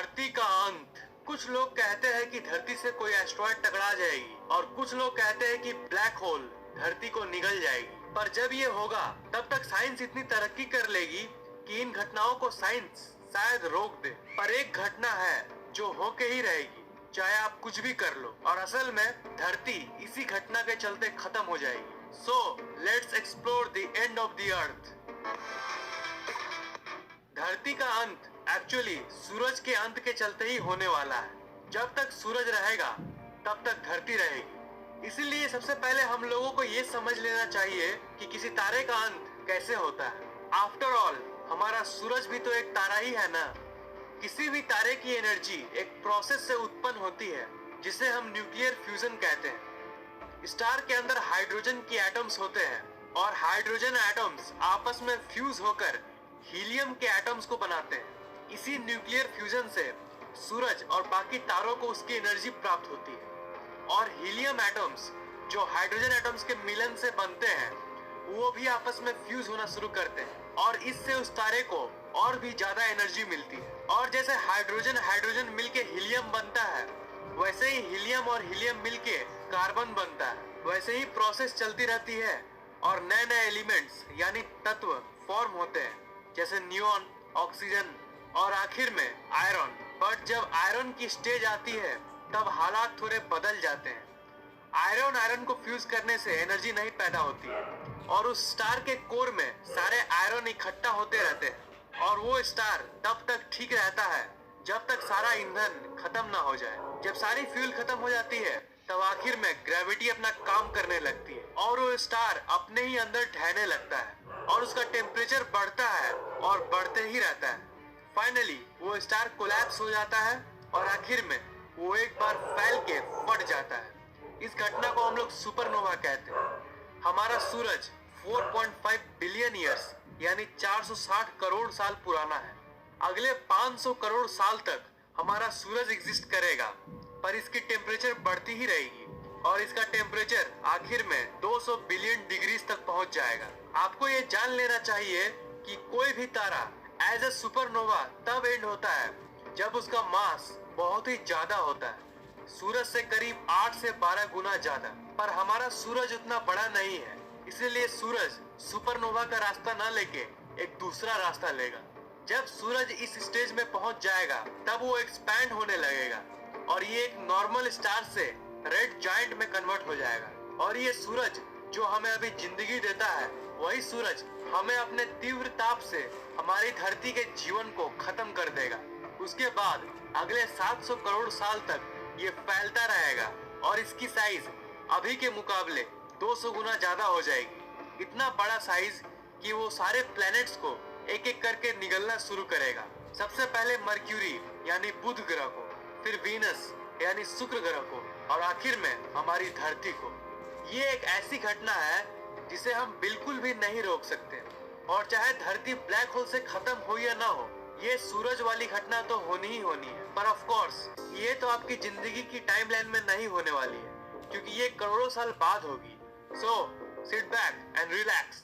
धरती का अंत। कुछ लोग कहते हैं कि धरती से कोई एस्ट्रॉयड टकरा जाएगी और कुछ लोग कहते हैं कि ब्लैक होल धरती को निगल जाएगी। पर जब ये होगा तब तक साइंस इतनी तरक्की कर लेगी कि इन घटनाओं को साइंस शायद रोक दे। पर एक घटना है जो होके ही रहेगी, चाहे आप कुछ भी कर लो, और असल में धरती इसी घटना के चलते खत्म हो जाएगी। So let's explore the end of the earth. धरती का अंत एक्चुअली सूरज के अंत के चलते ही होने वाला है। जब तक सूरज रहेगा तब तक धरती रहेगी। इसीलिए सबसे पहले हम लोगों को ये समझ लेना चाहिए कि किसी तारे का अंत कैसे होता है। आफ्टर ऑल हमारा सूरज भी तो एक तारा ही है ना। किसी भी तारे की एनर्जी एक प्रोसेस से उत्पन्न होती है जिसे हम न्यूक्लियर फ्यूजन कहते हैं। स्टार के अंदर हाइड्रोजन की एटम्स होते हैं और हाइड्रोजन एटम्स आपस में फ्यूज होकर हीलियम के एटम्स को बनाते हैं। इसी न्यूक्लियर फ्यूजन से सूरज और बाकी तारों को उसकी एनर्जी प्राप्त होती है। और हीलियम एटम्स जो हाइड्रोजन एटम्स के मिलन से बनते हैं वो भी आपस में फ्यूज होना शुरू करते हैं और इससे उस तारे को और भी ज्यादा एनर्जी मिलती है। और जैसे हाइड्रोजन हाइड्रोजन मिलके हीलियम बनता है, वैसे ही हीलियम और हीलियम मिलके कार्बन बनता है। वैसे ही प्रोसेस चलती रहती है और नए नए एलिमेंट्स यानी तत्व फॉर्म होते हैं, जैसे नियोन, ऑक्सीजन और आखिर में आयरन। बट जब आयरन की स्टेज आती है तब हालात थोड़े बदल जाते हैं। आयरन आयरन को फ्यूज करने से एनर्जी नहीं पैदा होती है और उस स्टार के कोर में सारे आयरन इकट्ठा होते रहते हैं और वो स्टार तब तक ठीक रहता है जब तक सारा ईंधन खत्म ना हो जाए। जब सारी फ्यूल खत्म हो जाती है तब आखिर में ग्रेविटी अपना काम करने लगती है और वो स्टार अपने ही अंदर ढहने लगता है और उसका टेम्परेचर बढ़ता है और बढ़ते ही रहता है। फाइनली वो स्टार कोलैप्स हो जाता है और आखिर में वो एक बार फैल के फट जाता है। इस घटना को हम लोग सुपरनोवा कहते हैं। हमारा सूरज 4.5 बिलियन ईयर्स यानी 460 करोड़ साल पुराना है। अगले 500 करोड़ साल तक हमारा सूरज एग्जिस्ट करेगा, पर इसकी टेम्परेचर बढ़ती ही रहेगी और इसका टेम्परेचर आखिर में 200 बिलियन डिग्रीज तक पहुंच जाएगा। आपको ये जान लेना चाहिए कि कोई भी तारा एज ए सुपरनोवा तब एंड होता है जब उसका मास बहुत ही ज्यादा होता है, सूरज से करीब 8 से 12 गुना ज्यादा। पर हमारा सूरज उतना बड़ा नहीं है, इसीलिए सूरज सुपरनोवा का रास्ता न लेके एक दूसरा रास्ता लेगा। जब सूरज इस स्टेज में पहुंच जाएगा तब वो एक्सपैंड होने लगेगा और ये एक नॉर्मल स्टार से रेड जायंट में कन्वर्ट हो जाएगा। और ये सूरज जो हमें अभी जिंदगी देता है, वही सूरज हमें अपने तीव्र ताप से हमारी धरती के जीवन को खत्म कर देगा। उसके बाद अगले 700 करोड़ साल तक ये फैलता रहेगा और इसकी साइज अभी के मुकाबले 200 गुना ज्यादा हो जाएगी। इतना बड़ा साइज कि वो सारे प्लैनेट्स को एक एक करके निगलना शुरू करेगा। सबसे पहले मर्क्यूरी यानी बुध ग्रह को, फिर वीनस यानी शुक्र ग्रह को और आखिर में हमारी धरती को। ये एक ऐसी घटना है जिसे हम बिल्कुल भी नहीं रोक सकते और चाहे धरती ब्लैक होल से खत्म हो या ना हो, ये सूरज वाली घटना तो होनी ही होनी है। पर ऑफ कोर्स ये तो आपकी जिंदगी की टाइमलाइन में नहीं होने वाली है क्योंकि ये करोड़ों साल बाद होगी। So sit back and relax.